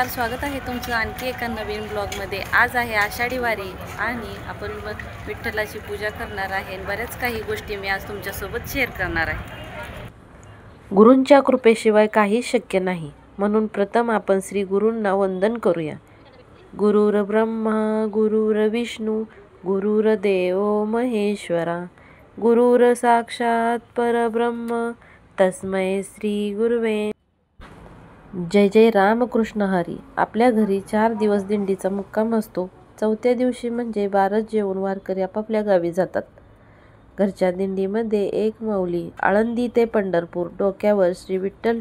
स्वागत आहे तुमचं आणखी एका नवीन ब्लॉगमध्ये। आज आहे आषाढी वारी आणि आपण विठ्ठलाची पूजा करणार आहे। बऱ्याच काही गोष्टी मी आज तुमच्यासोबत शेअर करणार आहे। गुरूंच्या कृपेशिवाय काही शक्य नाही, म्हणून प्रथम आपण श्री गुरूंना वंदन करूया। गुरुर ब्रह्मा गुरुर विष्णू गुरुर्देव महेश्वरा गुरुर साक्षात परब्रह्म तस्मै श्री गुरुवे। जय जय रामकृष्ण हरी। आपल्या घरी 4 दिवस दिंडीचा मुक्काम असतो। चौथ्या दिवशी म्हणजे बारस जेवून वारकरी आपापल्या गावी जातात। घरच्या दिंडीमध्ये एक माऊली आळंदी ते पंढरपूर डोक्यावर श्री विठ्ठल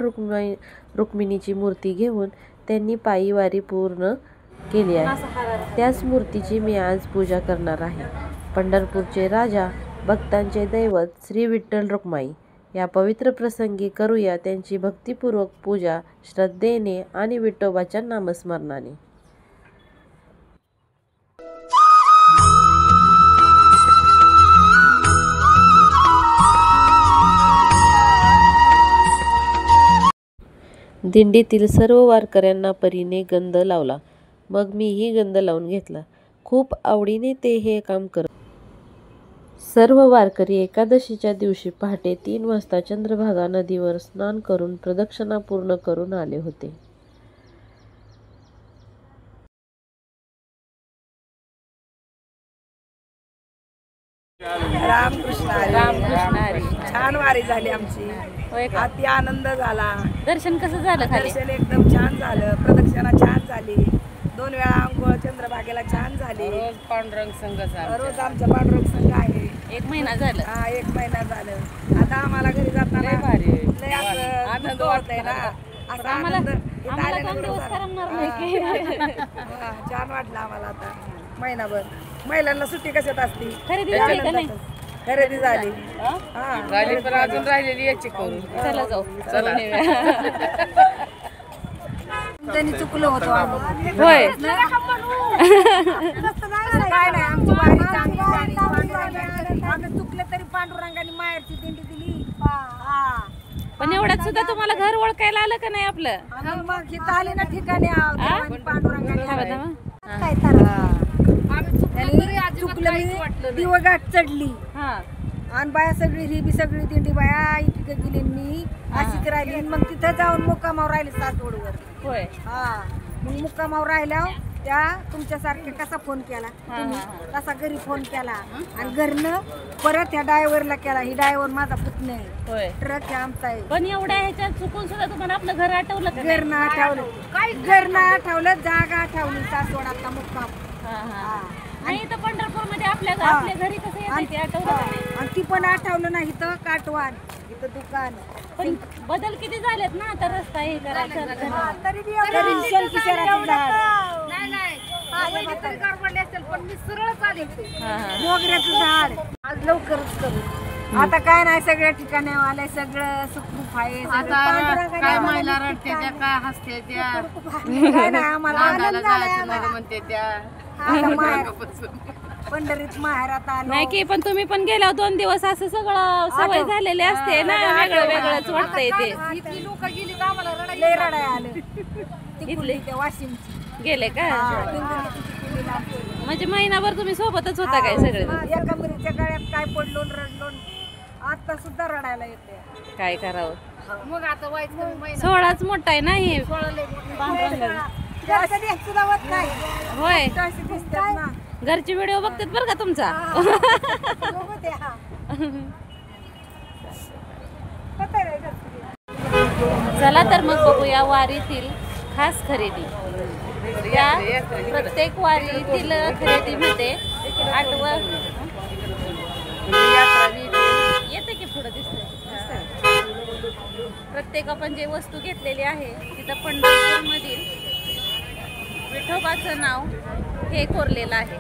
रुक्मिणीची मूर्ती घेऊन त्यांनी पायी वारी पूर्ण केली आहे। त्याच मूर्तीची मी आज पूजा करणार आहे। पंढरपूरचे राजा भक्तांचे दैवत श्री विठ्ठल रुक्माई या पवित्र प्रसंगी करूया त्यांची भक्तिपूर्वक पूजा श्रद्धेने आणि विठोबाच्या नामस्मरणाने। दिंडीतील सर्व वारकऱ्यांना परीने गंध लावला, मग मीही गंध लावून घेतला। खूप आवडीने ते हे काम करत। सर्व वारकरी एकादशीच्या दिवशी पहाटे 3 वाजता चंद्रभागा नदीवर स्नान करून प्रदक्षिणा पूर्ण करून आले होते। रामकृष्ण हरी। छान वारी झाली आमची, अति आनंद झाला। दर्शन कसं झालं? दर्शन एकदम छान झालं, प्रदक्षिणा छान झाली, 2 वेळा अंघोळ चंद्रभागेला छान झाली। रोज पांडुरंग संघ रोज आमचा पांडुरंग संघ आहे। 1 महिना झालं। हा 1 महिना झालं। आता आम्हाला घरी जाताना लय आनंद वाटतंय ना। असा आनंद छान वाटलं आम्हाला। आता महिनाभर महिलांना सुट्टी कशात असती? खरेदी झाली का नाही? खरेदी झाली झाली, पण अजून राहिलेली याची करून चला जाऊ, चला त्यांनी चुकलो होतो आम्ही। होय काय नाही, आमची वारी चांगली झाली। आम्ही चुकले तरी पांडुरंगाने माहेरची दिंडी दिली। पण एवढ्यात सुद्धा तुम्हाला घर ओळखायला आलं का नाही आपलं? मग इथं आले ना ठिकाणी पांडुरंगाने चुकलं मी दिवगाठ चढली आणि बाया सगळी ही बी सगळी दिंडी बाया इतके गेली, मी अशीच राहिली। मग तिथं जाऊन मुक्कामावर राहिले सासवडवर। होय मग मुक्कामावर राहिल्यावर त्या तुमच्यासारखे कसा फोन केला तुम्ही, तसा घरी फोन केला आणि घरनं परत ह्या ड्रायव्हरला केला। ही ड्रायव्हर माझा पुतण्या आहे, ट्रक आमचा आहे। पण एवढ्या ह्याच्यात चुकून सुद्धा तुम्हाला आपलं घर आठवलं का? घरनं आठवलं, घरनं आठवलं, जागा आठवली सासवडातला मुक्काम। नाही तर पंढरपूर मध्ये आपल्या घरी कसं येतं ते आठवलं का नाही? आणि ती पण आठवलं नाही। इथं काटवान, इथं दुकान, पण बदल किती झालेत ना आता। रस्ता हे करायचं मोगऱ्याचं झाड आज लवकरच करू। आता काय नाही, सगळ्या ठिकाणी आलंय, सगळं सुखरूप आहे। काय महिला रडते त्या, काय हसते त्या, काय नाही, आम्हाला आनंद झालाय म्हणते त्या। पंढरीत माहेरात आलो नाही की, पण तुम्ही पण गेल्यावर 2 दिवस असं सगळं सवय झालेली असते ना, वेगळं वेगळंच वाटतंय ते। इथली लोक गेली तर आम्हाला लय रडाय आलं। तिकडली त्या वाशिमची गेले का? म्हणजे महिनाभर तुम्ही सोबतच होता काय सगळे? एका मुलीच्या गळ्यात काय पडलो रडलो, आता सुद्धा रडायला येते। काय करावं मग आता व्हायचं सोहळाच मोठा आहे ना हे। होय, घरचे व्हिडिओ बघतात बरं का तुमचा। चला तर मग बघूया वारीतील खास खरेदी। या प्रत्येक वारीतील खरेदीमध्ये आठवण येते की पुढे दिसते। प्रत्येक आपण जे वस्तू घेतलेली आहे तिथं पंढरपूर मधील विठोबाचं नाव हे कोरलेलं आहे।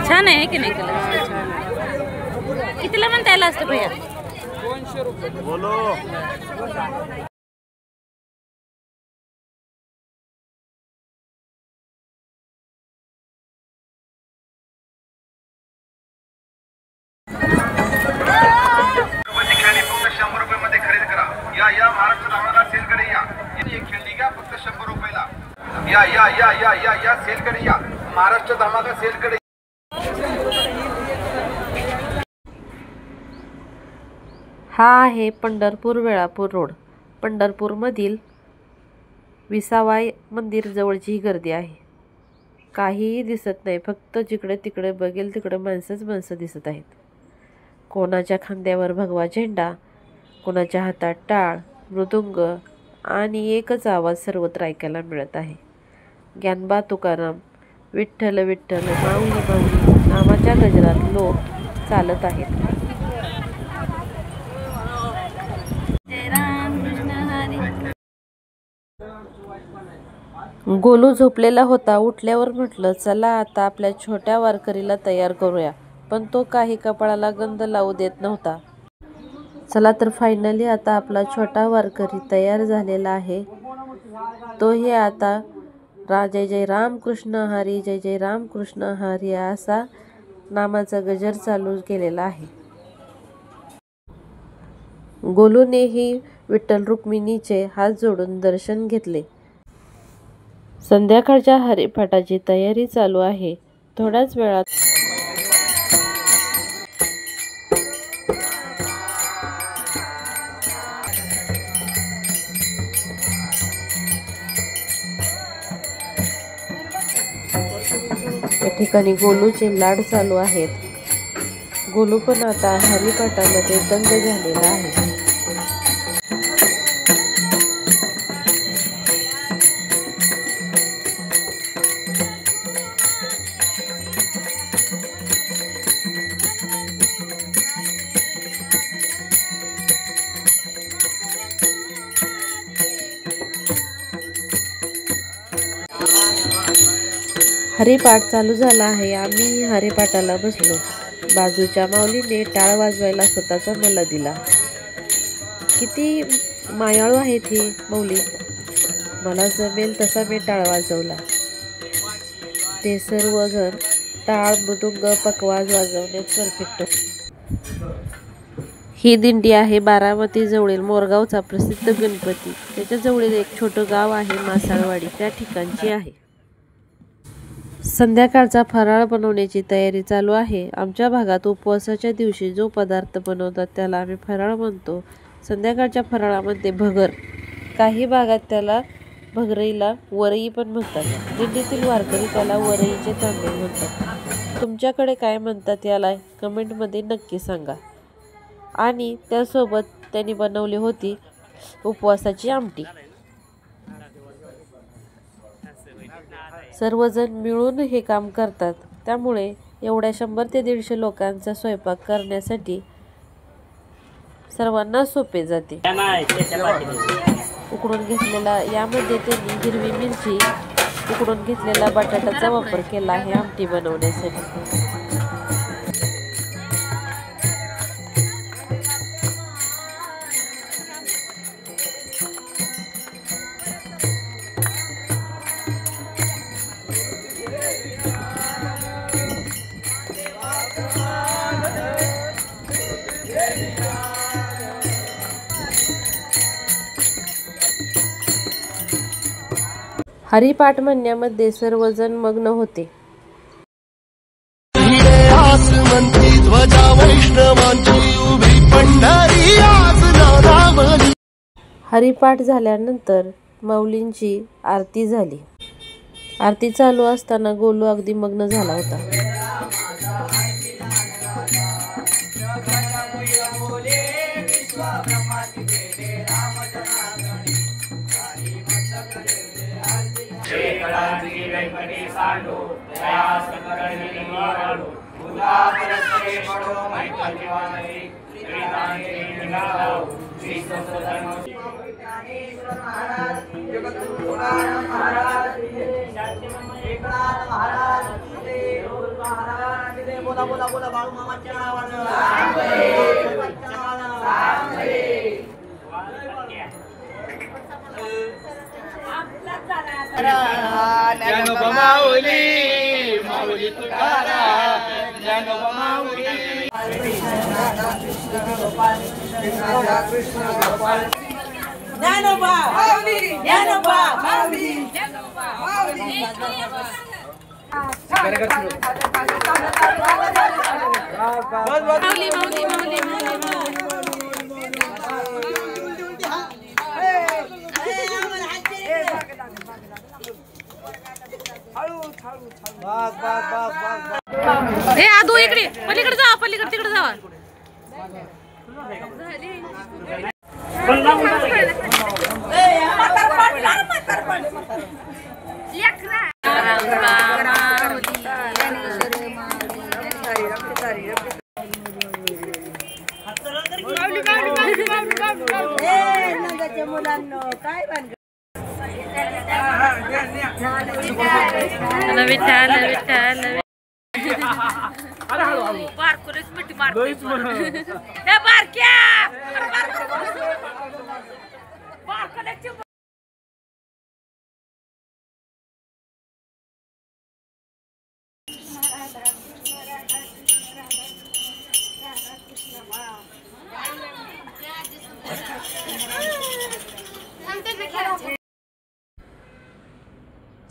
छान आहे की नाही? कितीला म्हणता यायला असतं भैया? 200 रुपये बोलो। या सेलकडे या, महाराष्ट्र धमाका सेलकडे. हा आहे पंढरपूर वेळापूर रोड. पंढरपूरमधील विसावाई मंदिर जवळची ही गर्दी आहे. काहीही दिसत नाही, फक्त जिकडे तिकडे बघेल तिकडे माणसं दिसत आहेत. कोणाच्या खांद्यावर भगवा झेंडा, कोणाच्या हातात टाळ, मृदुंग आणि एकच आवाज सर्वत्र ऐकायला मिळत आहे. ज्ञानबा तुकाराम, विठ्ठल विठ्ठल, माऊली माऊली नावाच्या गजरात लोक चालत आहेत. गोलू झोपलेला होता. उठल्यावर म्हटलं चला आता आपल्या छोट्या वारकरीला तयार करूया, पण तो काही कपाळाला गंध लावू देत नव्हता. चला तर फायनली आता आपला छोटा वारकरी तयार झालेला आहे. तोही आता जय जय रामकृष्ण हरी, जय जय रामकृष्ण हरी असा नामाचा गजर चालू केलेला आहे. गोलूनेही विठ्ठल रुक्मिणीचे हात जोडून दर्शन घेतले. संध्याकाळच्या हरिपाठाची तयारी चालू आहे. थोड्याच वेळात या ठिकाणी गोलूचे लाड चालू आहेत. गोलू पण आता हरिपाठामध्ये दंग झालेला आहे. हरिपाठ चालू झाला आहे. आम्ही हरिपाठाला बसलो. बाजूच्या माऊलीने टाळ वाजवायला स्वतःचा मला दिला. किती मायाळू आहेत ही माऊली. मला जमेल तसा मी टाळ वाजवला. ते सर्वजण टाळ, मृदुंग, पकवाज वाजवण्यात परफेक्ट. ही दिंडी आहे बारामती जवळील मोरगावचा प्रसिद्ध गणपती. त्याच्या जवळील एक छोटं गाव आहे मासाळवाडी, त्या ठिकाणची आहे. संध्याकाळचा फराळ बनवण्याची तयारी चालू आहे. आमच्या भागात उपवासाच्या दिवशी जो पदार्थ बनवतात त्याला आम्ही फराळ म्हणतो. संध्याकाळच्या फराळामध्ये भगर, काही भागात त्याला भगरीला वरई पण म्हणतात. दिंडीतील वारकरी त्याला वरईचे तांदूळ म्हणतात. तुमच्याकडे काय म्हणतात याला कमेंटमध्ये नक्की सांगा. आणि त्यासोबत त्यांनी बनवली होती उपवासाची आमटी. सर्वजण मिळून हे काम करतात, त्यामुळे एवढ्या 100 ते 150 लोकांचा स्वयंपाक करण्यासाठी सर्वांना सोपे जाते. उकडून घेतलेला यामध्ये त्यांनी हिरवी मिरची, उकडून घेतलेला बटाट्याचा वापर केला आहे आमटी बनवण्यासाठी. हरिपाठ म्हणण्यामध्ये सर्वजण मग्न होते. हरिपाठ झाल्यानंतर माऊलींची आरती झाली. आरती चालू असताना गोलू अगदी मग्न झाला होता. ज्ञानोबा माऊली, माऊली तुकाराम, ज्ञानोबा माऊली. ज्ञानोबा माऊली, ज्ञानोबा माऊली, ज्ञानोबा हे आदू इकडे पलीकडे जावा, पलीकडे तिकडे जावा. मुलांना काय विठ्ठल विठ्ठल बारकोलीच मिठी मारतोय. हे बारक्या बारकोल्याची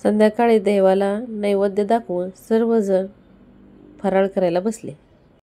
संध्याकाळी देवाला नैवेद्य दाखवून सर्वजण फराळ करायला बसले.